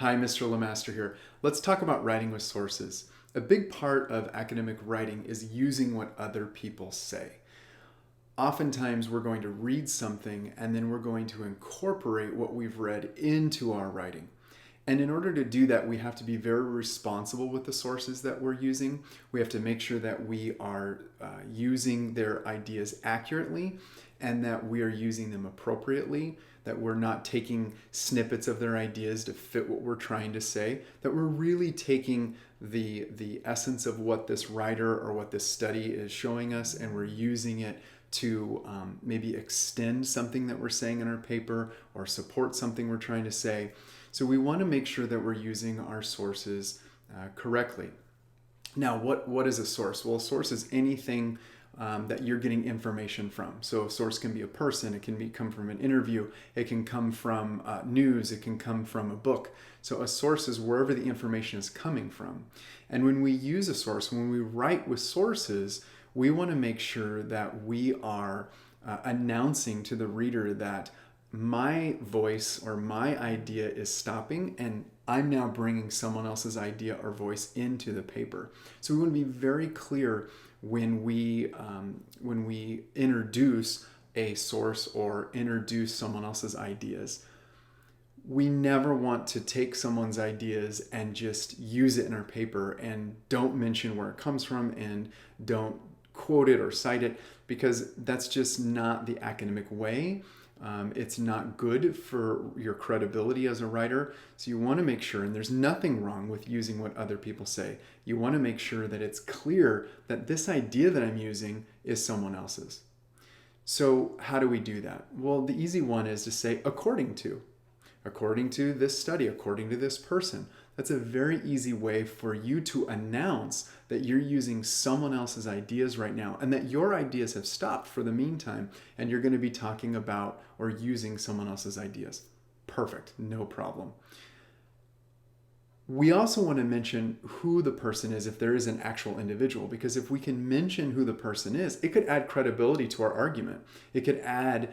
Hi, Mr. Lemaster here. Let's talk about writing with sources. A big part of academic writing is using what other people say. Oftentimes, we're going to read something and then we're going to incorporate what we've read into our writing. And in order to do that, we have to be very responsible with the sources that we're using. We have to make sure that we are using their ideas accurately and that we are using them appropriately, that we're not taking snippets of their ideas to fit what we're trying to say, that we're really taking the essence of what this writer or what this study is showing us and we're using it to maybe extend something that we're saying in our paper or support something we're trying to say. So we want to make sure that we're using our sources correctly. Now, what is a source? Well, a source is anything that you're getting information from. So a source can be a person, it can come from an interview, it can come from news, it can come from a book. So a source is wherever the information is coming from. And when we use a source, when we write with sources, we want to make sure that we are announcing to the reader that my voice or my idea is stopping and I'm now bringing someone else's idea or voice into the paper. So we want to be very clear when we introduce a source or introduce someone else's ideas. We never want to take someone's ideas and just use it in our paper and don't mention where it comes from and don't quote it or cite it, because that's just not the academic way. It's not good for your credibility as a writer. So you want to make sure, and there's nothing wrong with using what other people say. You want to make sure that it's clear that this idea that I'm using is someone else's. So how do we do that? Well, the easy one is to say according to this study, according to this person. That's a very easy way for you to announce that you're using someone else's ideas right now and that your ideas have stopped for the meantime and you're going to be talking about or using someone else's ideas. Perfect, no problem. We also want to mention who the person is if there is an actual individual, because if we can mention who the person is, it could add credibility to our argument. It could add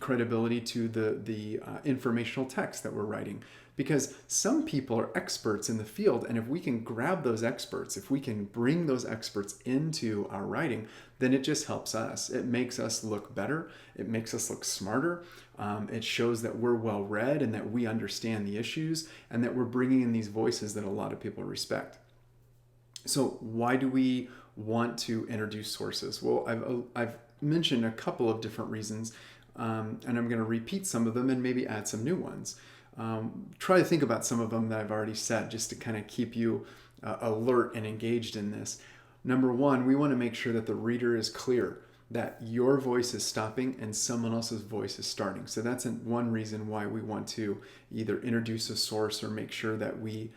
credibility to the informational text that we're writing, because some people are experts in the field, and if we can grab those experts, if we can bring those experts into our writing, then it just helps us. It makes us look better. It makes us look smarter. It shows that we're well read and that we understand the issues and that we're bringing in these voices that a lot of people respect. So why do we want to introduce sources? Well, I've mentioned a couple of different reasons, and I'm going to repeat some of them and maybe add some new ones. Try to think about some of them that I've already said just to kind of keep you alert and engaged in this. Number one, we want to make sure that the reader is clear that your voice is stopping and someone else's voice is starting. So that's one reason why we want to either introduce a source or make sure that we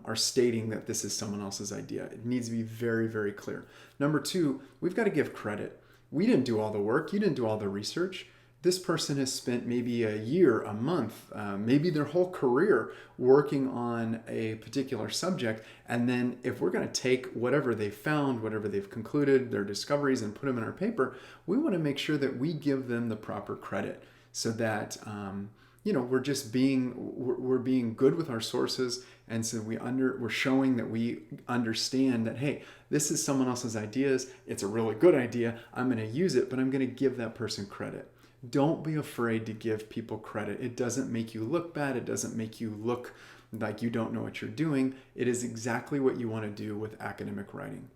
are stating that this is someone else's idea. It needs to be very, very clear. Number two, we've got to give credit. We didn't do all the work. You didn't do all the research. This person has spent maybe a year, a month, maybe their whole career working on a particular subject. And then if we're going to take whatever they found, whatever they've concluded, their discoveries, and put them in our paper, we want to make sure that we give them the proper credit so that we're being good with our sources, and so we're showing that we understand that, hey, this is someone else's ideas. It's a really good idea. I'm going to use it, but I'm going to give that person credit. Don't be afraid to give people credit. It doesn't make you look bad. It doesn't make you look like you don't know what you're doing. It is exactly what you want to do with academic writing.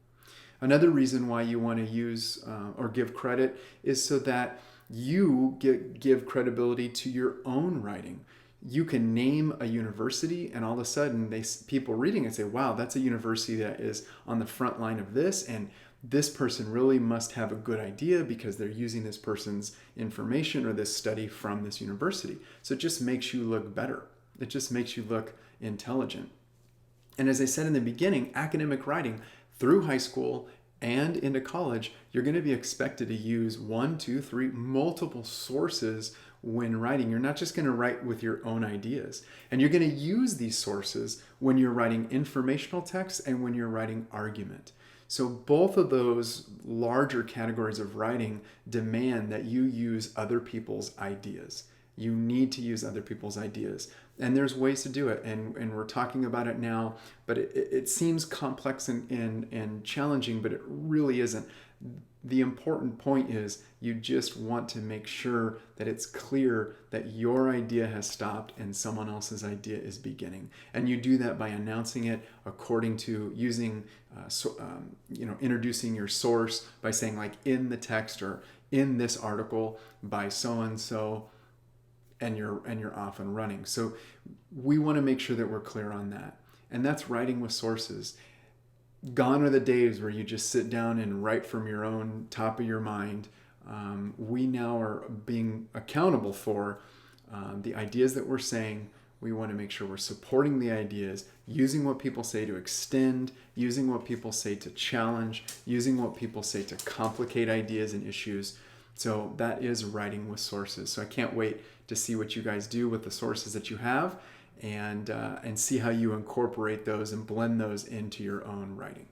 Another reason why you want to use or give credit is so that you give credibility to your own writing. You can name a university and all of a sudden people reading it say, wow, that's a university that is on the front line of this, and this person really must have a good idea because they're using this person's information or this study from this university. So it just makes you look better. It just makes you look intelligent. And as I said in the beginning, academic writing through high school and into college, you're going to be expected to use 1, 2, 3, multiple sources when writing. You're not just going to write with your own ideas. And you're going to use these sources when you're writing informational text and when you're writing argument. So both of those larger categories of writing demand that you use other people's ideas. You need to use other people's ideas. And there's ways to do it, and we're talking about it now, but it seems complex and challenging, but it really isn't. The important point is you just want to make sure that it's clear that your idea has stopped and someone else's idea is beginning. And you do that by announcing it according to using, introducing your source by saying, like, in the text or in this article by so and so, and you're off and running. So we want to make sure that we're clear on that. And that's writing with sources. Gone are the days where you just sit down and write from your own top of your mind. We now are being accountable for the ideas that we're saying. We want to make sure we're supporting the ideas, using what people say to extend, using what people say to challenge, using what people say to complicate ideas and issues. So that is writing with sources. So I can't wait to see what you guys do with the sources that you have, and see how you incorporate those and blend those into your own writing.